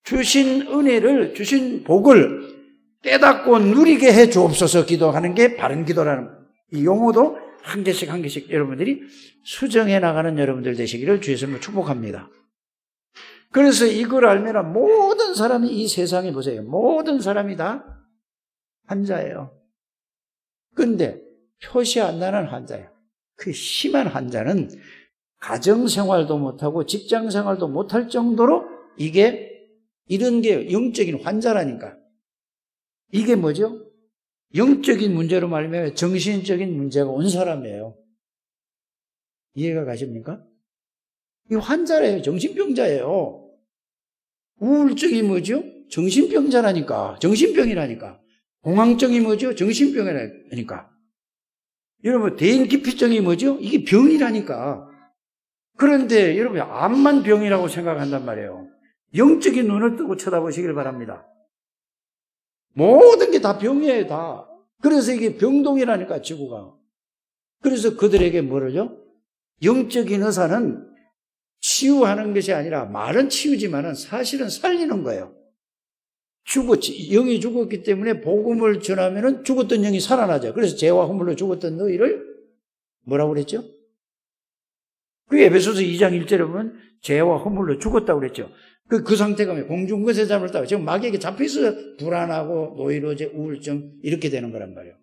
S1: 주신 은혜를 주신 복을 깨닫고 누리게 해 주옵소서 기도하는 게 바른 기도라는 이 용어도 한 개씩 한 개씩 여러분들이 수정해 나가는 여러분들 되시기를 주의 이름으로 축복합니다. 그래서 이걸 알면 모든 사람이 이 세상에 보세요. 모든 사람이 다 환자예요. 근데 표시 안 나는 환자예요. 그 심한 환자는 가정생활도 못하고 직장생활도 못할 정도로 이게 이런 게 영적인 환자라니까. 이게 뭐죠? 영적인 문제로 말하면 정신적인 문제가 온 사람이에요. 이해가 가십니까? 이 환자래요. 정신병자예요. 우울증이 뭐죠? 정신병자라니까. 정신병이라니까. 공황증이 뭐죠? 정신병이라니까. 여러분, 대인기피증이 뭐죠? 이게 병이라니까. 그런데 여러분, 암만 병이라고 생각한단 말이에요. 영적인 눈을 뜨고 쳐다보시길 바랍니다. 모든 게 다 병이에요, 다. 그래서 이게 병동이라니까, 지구가. 그래서 그들에게 뭐를요? 영적인 의사는 치유하는 것이 아니라 말은 치유지만은 사실은 살리는 거예요. 영이 죽었기 때문에 복음을 전하면은 죽었던 영이 살아나죠. 그래서 죄와 허물로 죽었던 너희를 뭐라고 그랬죠? 그 에베소서 2장 1절에 보면 죄와 허물로 죽었다고 그랬죠. 그 상태가 공중권세 잠을 따고 지금 마귀에게 잡혀서 불안하고 노이로제, 우울증 이렇게 되는 거란 말이에요.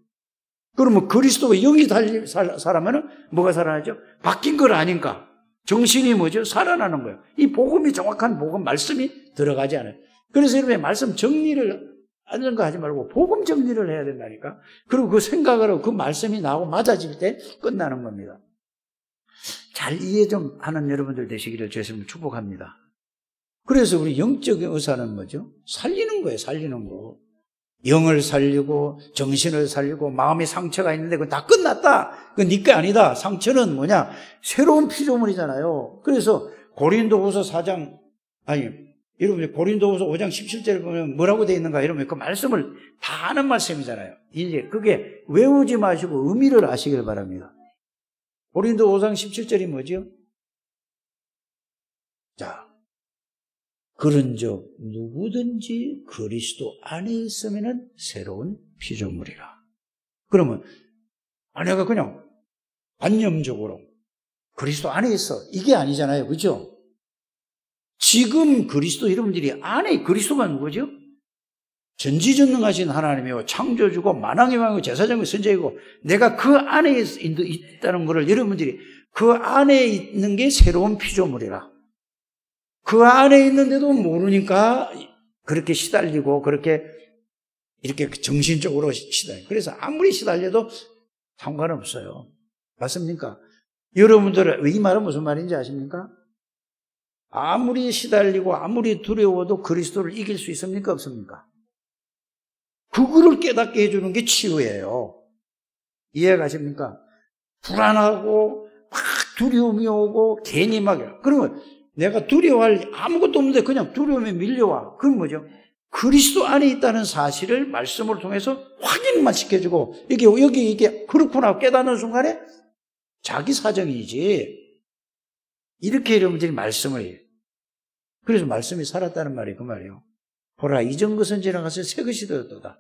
S1: 그러면 그리스도가 영이 살아나면 뭐가 살아나죠? 바뀐 걸 아닌가? 정신이 뭐죠? 살아나는 거예요. 이 복음이 정확한 복음 말씀이 들어가지 않아요. 그래서 여러분의 말씀 정리를 하는 거 하지 말고 복음 정리를 해야 된다니까. 그리고 그 생각을 하고 그 말씀이 나오고 맞아질 때 끝나는 겁니다. 잘 이해 좀 하는 여러분들 되시기를 주님으로 축복합니다. 그래서 우리 영적인 의사는 뭐죠? 살리는 거예요, 살리는 거. 영을 살리고 정신을 살리고 마음에 상처가 있는데 그건 다 끝났다. 그건 네 게 아니다. 상처는 뭐냐? 새로운 피조물이잖아요. 그래서 고린도후서 4장 여러분 고린도후서 5장 17절에 보면 뭐라고 되어 있는가 이러면 그 말씀을 다 아는 말씀이잖아요. 이제 그게 외우지 마시고 의미를 아시길 바랍니다. 고린도 5장 17절이 뭐죠? 자, 그런즉 누구든지 그리스도 안에 있으면 새로운 피조물이라. 그러면 내가 그냥 관념적으로 그리스도 안에 있어 이게 아니잖아요, 그렇죠? 지금 그리스도 여러분들이 안에 그리스도가 누구죠? 전지전능하신 하나님이요 창조주고 만왕의 왕이고 제사장이고 선지자이고 내가 그 안에 있다는 것을 여러분들이 그 안에 있는 게 새로운 피조물이라. 그 안에 있는데도 모르니까 그렇게 시달리고 그렇게 이렇게 정신적으로 시달려. 그래서 아무리 시달려도 상관없어요. 맞습니까? 여러분들 이 말은 무슨 말인지 아십니까? 아무리 시달리고 아무리 두려워도 그리스도를 이길 수 있습니까? 없습니까? 그거를 깨닫게 해주는 게 치유예요. 이해가십니까? 불안하고 막 두려움이 오고 괜히 막 그러면 내가 두려워할 아무것도 없는데 그냥 두려움에 밀려와. 그건 뭐죠? 그리스도 안에 있다는 사실을 말씀을 통해서 확인만 시켜주고 이게 그렇구나 깨닫는 순간에 자기 사정이지. 이렇게 여러분들이 말씀을 해요. 그래서 말씀이 살았다는 말이 그 말이에요. 보라 이전 것은 지나가서 새 것이 되었도다.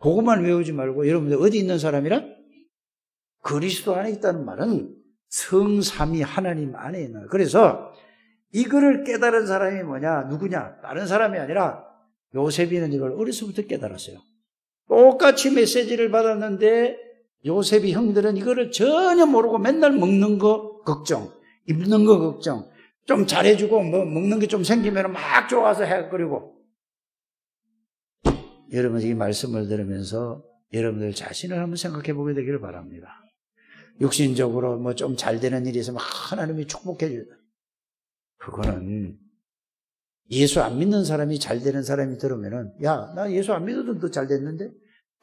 S1: 그것만 외우지 말고 여러분들 어디 있는 사람이라? 그리스도 안에 있다는 말은 성삼위 하나님 안에 있는. 그래서 이거를 깨달은 사람이 뭐냐? 누구냐? 다른 사람이 아니라 요셉이는 이걸 어려서부터 깨달았어요. 똑같이 메시지를 받았는데 요셉이 형들은 이거를 전혀 모르고 맨날 먹는 거 걱정, 입는 거 걱정, 좀 잘해주고 뭐 먹는 게 좀 생기면 막 좋아서 해그리고. 여러분 이 말씀을 들으면서 여러분들 자신을 한번 생각해 보게 되기를 바랍니다. 육신적으로 뭐 좀 잘 되는 일이 있으면 하나님이 축복해 줘요. 그거는 예수 안 믿는 사람이 잘 되는 사람이 들으면은 야, 나 예수 안 믿어도 너 잘 됐는데?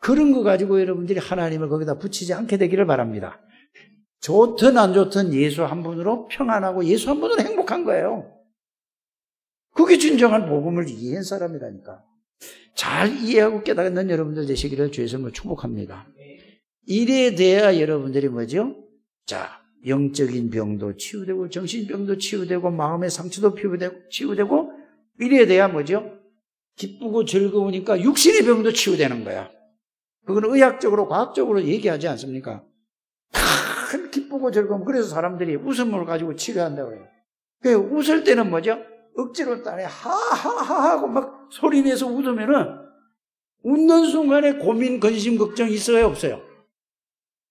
S1: 그런 거 가지고 여러분들이 하나님을 거기다 붙이지 않게 되기를 바랍니다. 좋든 안 좋든 예수 한 분으로 평안하고 예수 한 분으로 행복한 거예요. 그게 진정한 복음을 이해한 사람이라니까. 잘 이해하고 깨닫는 여러분들 되시기를 주의 이름으로 축복합니다. 이래 돼야 여러분들이 뭐죠? 자, 영적인 병도 치유되고 정신병도 치유되고 마음의 상처도 치유되고 이래 돼야 뭐죠? 기쁘고 즐거우니까 육신의 병도 치유되는 거야. 그건 의학적으로 과학적으로 얘기하지 않습니까? 큰 기쁘고 즐거움. 그래서 사람들이 웃음을 가지고 치료한다고 해요. 웃을 때는 뭐죠? 억지로 따내 하하하 하고 막 소리내서 웃으면은 웃는 순간에 고민, 근심, 걱정이 있어요? 없어요?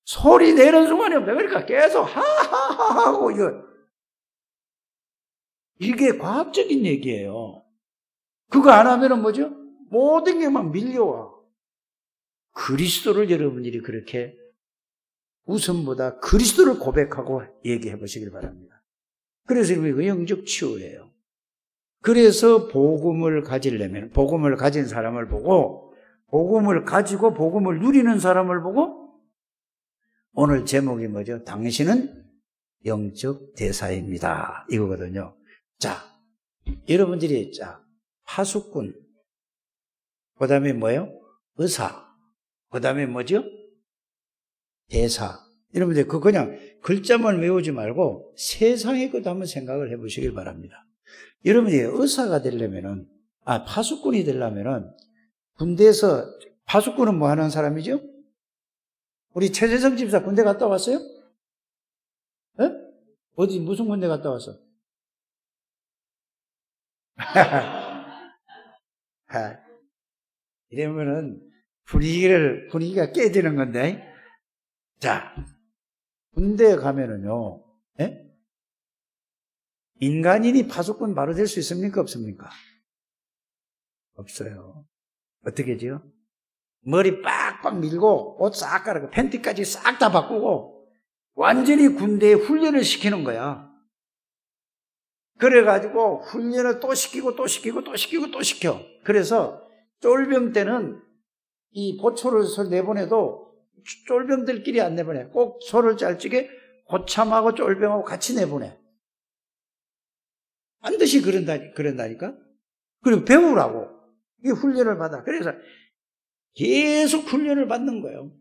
S1: 소리 내는 순간에 없어요. 그러니까 계속 하하하 하고 이게 과학적인 얘기예요. 그거 안 하면은 뭐죠? 모든 게 막 밀려와. 그리스도를 여러분들이 그렇게 웃음보다 그리스도를 고백하고 얘기해 보시길 바랍니다. 그래서 이거 영적 치유예요. 그래서 복음을 가지려면 복음을 가진 사람을 보고 복음을 가지고 복음을 누리는 사람을 보고 오늘 제목이 뭐죠? 당신은 영적 대사입니다. 이거거든요. 자, 여러분들이 파수꾼, 그 다음에 뭐예요? 의사, 그 다음에 뭐죠? 대사. 여러분들 그냥 글자만 외우지 말고 세상의 것도 한번 생각을 해보시길 바랍니다. 여러분이 의사가 되려면은, 파수꾼이 되려면은 군대에서 파수꾼은 뭐 하는 사람이죠? 우리 최재성 집사 군대 갔다 왔어요? 에? 어디 무슨 군대 갔다 왔어? 이러면은 분위기가 깨지는 건데. 자, 군대에 가면은요, 인간인이 파수꾼 바로 될 수 있습니까? 없습니까? 없어요. 어떻게 하죠? 머리 빡빡 밀고 옷 싹 갈아고 팬티까지 싹 다 바꾸고 완전히 군대에 훈련을 시키는 거야. 그래가지고 훈련을 또 시키고 또 시키고 또 시키고 또 시켜. 그래서 쫄병 때는 이 보초를 내보내도 쫄병들끼리 안 내보내. 꼭 소를 짤찍게 고참하고 쫄병하고 같이 내보내. 반드시 그런다니까? 그리고 배우라고. 이게 훈련을 받아. 그래서 계속 훈련을 받는 거예요.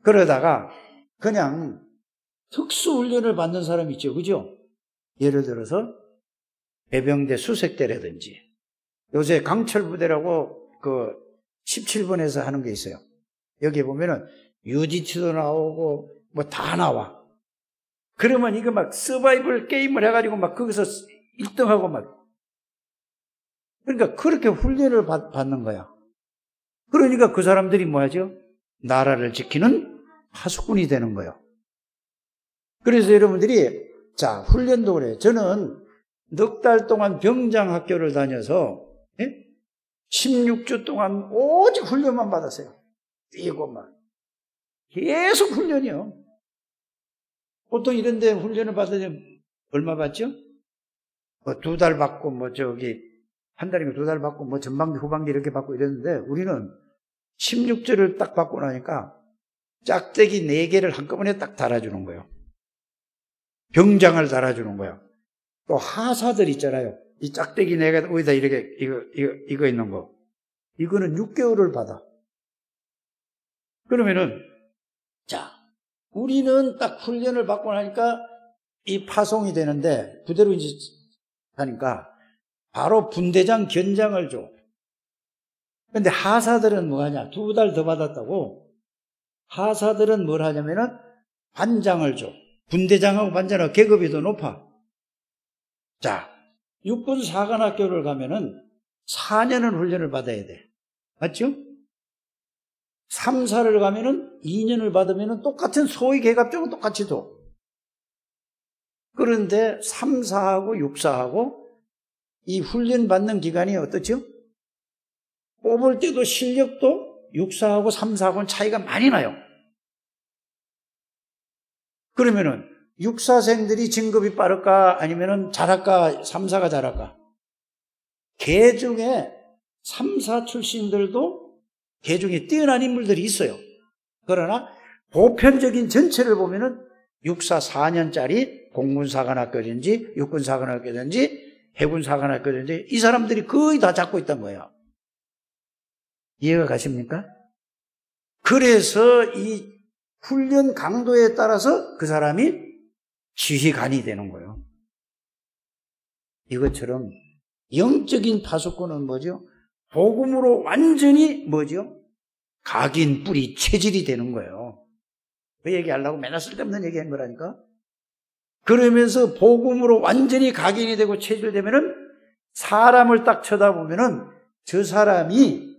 S1: 그러다가 그냥 특수훈련을 받는 사람이 있죠. 그죠? 예를 들어서 해병대 수색대라든지 요새 강철부대라고 그 17번에서 하는 게 있어요. 여기 보면은 UGT도 나오고 뭐 다 나와. 그러면 이거 막 서바이벌 게임을 해가지고 막 거기서 1등하고 막. 그러니까 그렇게 훈련을 받는 거야. 그러니까 그 사람들이 뭐 하죠? 나라를 지키는 파수꾼이 되는 거예요. 그래서 여러분들이 자, 훈련도 그래요. 저는 넉 달 동안 병장학교를 다녀서 16주 동안 오직 훈련만 받았어요. 이것만. 계속 훈련이요. 보통 이런 데 훈련을 받으면 얼마 받죠? 뭐 2달 받고 한 달이면 2달 받고 뭐 전반기 후반기 이렇게 받고 이랬는데 우리는 16주를 딱 받고 나니까 짝대기 4개를 한꺼번에 딱 달아주는 거예요. 병장을 달아주는 거예요. 또 하사들 있잖아요. 이 짝대기 4개 어디다 이렇게 이거 있는 거. 이거는 6개월을 받아. 그러면은 자, 우리는 딱 훈련을 받고 나니까 이 파송이 되는데 부대로 이제 하니까 바로 분대장 견장을 줘. 근데 하사들은 뭐 하냐? 2달 더 받았다고. 하사들은 뭘 하냐면은 반장을 줘. 분대장하고 반장하고 계급이 더 높아. 자, 육군 사관학교를 가면은 4년은 훈련을 받아야 돼. 맞죠? 3사를 가면은 2년을 받으면은 똑같은 소위 계급장은 똑같이 줘. 그런데 3사하고 6사하고 이 훈련 받는 기간이 어떻죠? 뽑을 때도 실력도 6사하고 3사하고는 차이가 많이 나요. 그러면은 6사생들이 진급이 빠를까 아니면은 잘할까 3사가 잘할까? 개 중에 3사 출신들도 개 중에 뛰어난 인물들이 있어요. 그러나 보편적인 전체를 보면은 6사 4년짜리 공군사관학교든지 육군사관학교든지 해군사관학교든지 이 사람들이 거의 다 잡고 있단 거예요. 이해가 가십니까? 그래서 이 훈련 강도에 따라서 그 사람이 지휘관이 되는 거예요. 이것처럼 영적인 파수꾼은 뭐죠? 복음으로 완전히 뭐죠? 각인, 뿌리, 체질이 되는 거예요. 그 얘기하려고 맨날 쓸데없는 얘기한 거라니까. 그러면서 복음으로 완전히 각인이 되고 체질되면은 사람을 딱 쳐다보면은 저 사람이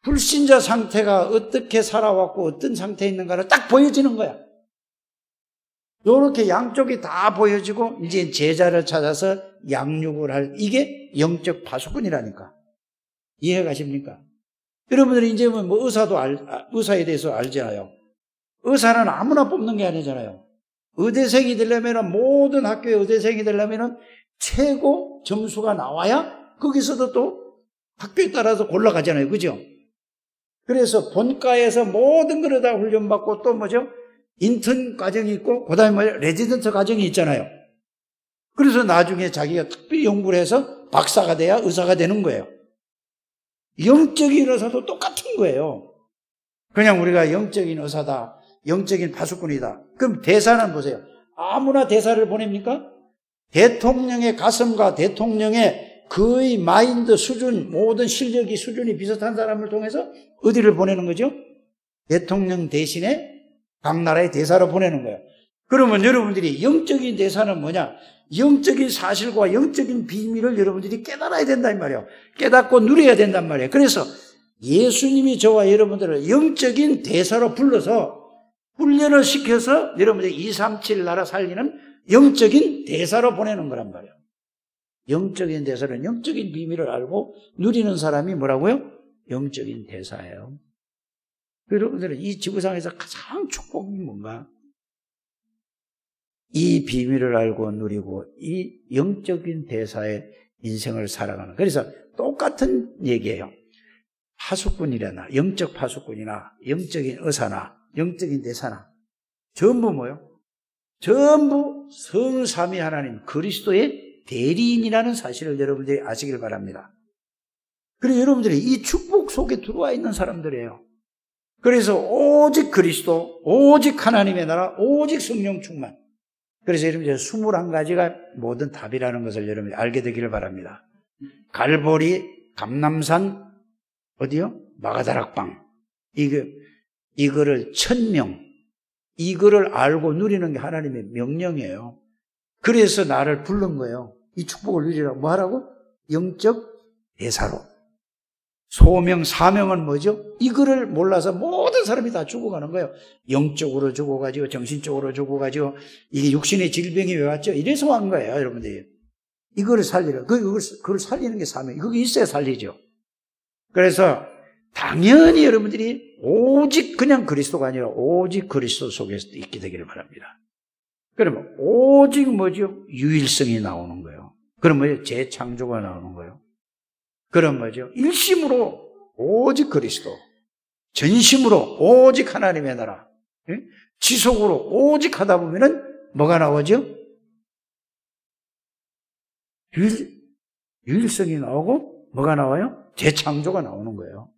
S1: 불신자 상태가 어떻게 살아왔고 어떤 상태에 있는가를 딱 보여지는 거야. 이렇게 양쪽이 다 보여지고 이제 제자를 찾아서 양육을 할 이게 영적 파수꾼이라니까. 이해가 가십니까? 여러분들이 이제 뭐 의사에 대해서 알잖아요. 의사는 아무나 뽑는 게 아니잖아요. 의대생이 되려면 모든 학교의 의대생이 되려면 최고 점수가 나와야 거기서도 또 학교에 따라서 골라가잖아요. 그죠? 그래서 본과에서 모든 거를 다 훈련받고 또 뭐죠? 인턴 과정이 있고 그 다음에 레지던트 과정이 있잖아요. 그래서 나중에 자기가 특별히 연구를 해서 박사가 돼야 의사가 되는 거예요. 영적인 의사도 똑같은 거예요. 그냥 우리가 영적인 의사다, 영적인 파수꾼이다. 그럼 대사는 보세요. 아무나 대사를 보냅니까? 대통령의 가슴과 대통령의 거의 마인드 수준, 모든 실력이 수준이 비슷한 사람을 통해서 어디를 보내는 거죠? 대통령 대신에 각 나라의 대사로 보내는 거예요. 그러면 여러분들이 영적인 대사는 뭐냐? 영적인 사실과 영적인 비밀을 여러분들이 깨달아야 된단 말이에요. 깨닫고 누려야 된단 말이에요. 그래서 예수님이 저와 여러분들을 영적인 대사로 불러서 훈련을 시켜서 여러분들이 237 나라 살리는 영적인 대사로 보내는 거란 말이에요. 영적인 대사는 영적인 비밀을 알고 누리는 사람이 뭐라고요? 영적인 대사예요. 여러분들은 이 지구상에서 가장 축복이 뭔가? 이 비밀을 알고 누리고 이 영적인 대사의 인생을 살아가는. 그래서 똑같은 얘기예요. 파수꾼이라나 영적 파수꾼이나 영적인 의사나 영적인 대사나 전부 뭐요? 전부 성삼위 하나님 그리스도의 대리인이라는 사실을 여러분들이 아시길 바랍니다. 그래서 여러분들이 이 축복 속에 들어와 있는 사람들이에요. 그래서 오직 그리스도, 오직 하나님의 나라, 오직 성령 충만. 그래서 여러분들 21가지가 모든 답이라는 것을 여러분들이 알게 되기를 바랍니다. 갈보리, 감남산, 어디요? 마가다락방. 이거를 1000명, 이거를 알고 누리는 게 하나님의 명령이에요. 그래서 나를 부른 거예요. 이 축복을 누리라고. 뭐 하라고? 영적 대사로. 소명, 사명은 뭐죠? 이거를 몰라서 모든 사람이 다 죽어가는 거예요. 영적으로 죽어가지고, 정신적으로 죽어가지고, 이게 육신의 질병이 왜 왔죠? 이래서 왔는 거예요, 여러분들이. 이거를 살리라. 그걸 살리는 게 사명. 그게 있어야 살리죠. 그래서 당연히 여러분들이 오직 그냥 그리스도가 아니라 오직 그리스도 속에서 있게 되기를 바랍니다. 그러면 오직 뭐죠? 유일성이 나오는 거예요. 그럼 뭐죠? 재창조가 나오는 거예요. 그럼 뭐죠? 일심으로 오직 그리스도, 전심으로 오직 하나님의 나라, 지속으로 오직 하다 보면은 뭐가 나오죠? 유일성이 나오고 뭐가 나와요? 재창조가 나오는 거예요.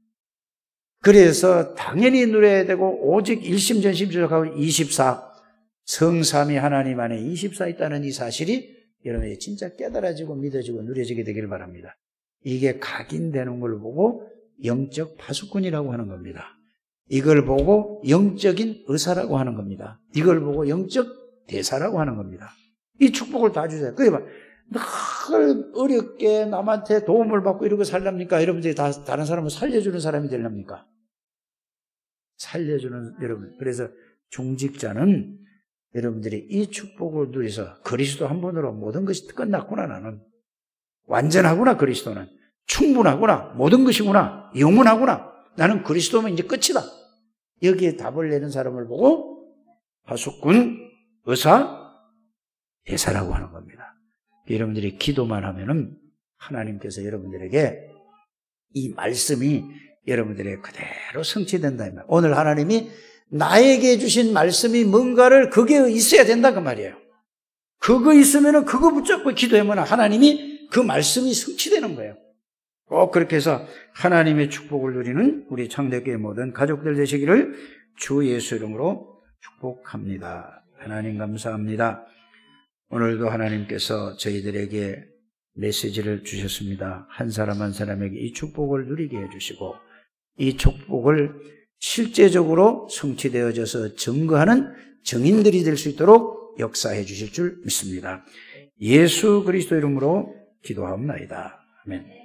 S1: 그래서 당연히 누려야 되고 오직 일심 전심 조작하고 24 성삼위 하나님 안에 24 있다는 이 사실이 여러분이 진짜 깨달아지고 믿어지고 누려지게 되기를 바랍니다. 이게 각인되는 걸 보고 영적 파수꾼이라고 하는 겁니다. 이걸 보고 영적인 의사라고 하는 겁니다. 이걸 보고 영적 대사라고 하는 겁니다. 이 축복을 다 주세요. 그러니까 늘 어렵게 남한테 도움을 받고 이러고 살랍니까? 여러분들이 다 다른 사람을 살려주는 사람이 되랍니까? 살려주는 여러분. 그래서 중직자는 여러분들이 이 축복을 누려서 그리스도 한 번으로 모든 것이 끝났구나. 나는 완전하구나. 그리스도는 충분하구나. 모든 것이구나. 영원하구나. 나는 그리스도면 이제 끝이다. 여기에 답을 내는 사람을 보고 파수꾼, 의사, 대사라고 하는 겁니다. 여러분들이 기도만 하면은 하나님께서 여러분들에게 이 말씀이 여러분들의 그대로 성취된다. 오늘 하나님이 나에게 주신 말씀이 뭔가를 그게 있어야 된다 그 말이에요. 그거 있으면은 그거 붙잡고 기도하면 하나님이 그 말씀이 성취되는 거예요. 꼭 그렇게 해서 하나님의 축복을 누리는 우리 창대교회 모든 가족들 되시기를 주 예수 이름으로 축복합니다. 하나님 감사합니다. 오늘도 하나님께서 저희들에게 메시지를 주셨습니다. 한 사람 한 사람에게 이 축복을 누리게 해주시고 이 축복을 실제적으로 성취되어져서 증거하는 증인들이 될 수 있도록 역사해 주실 줄 믿습니다. 예수 그리스도 이름으로 기도하옵나이다. 아멘.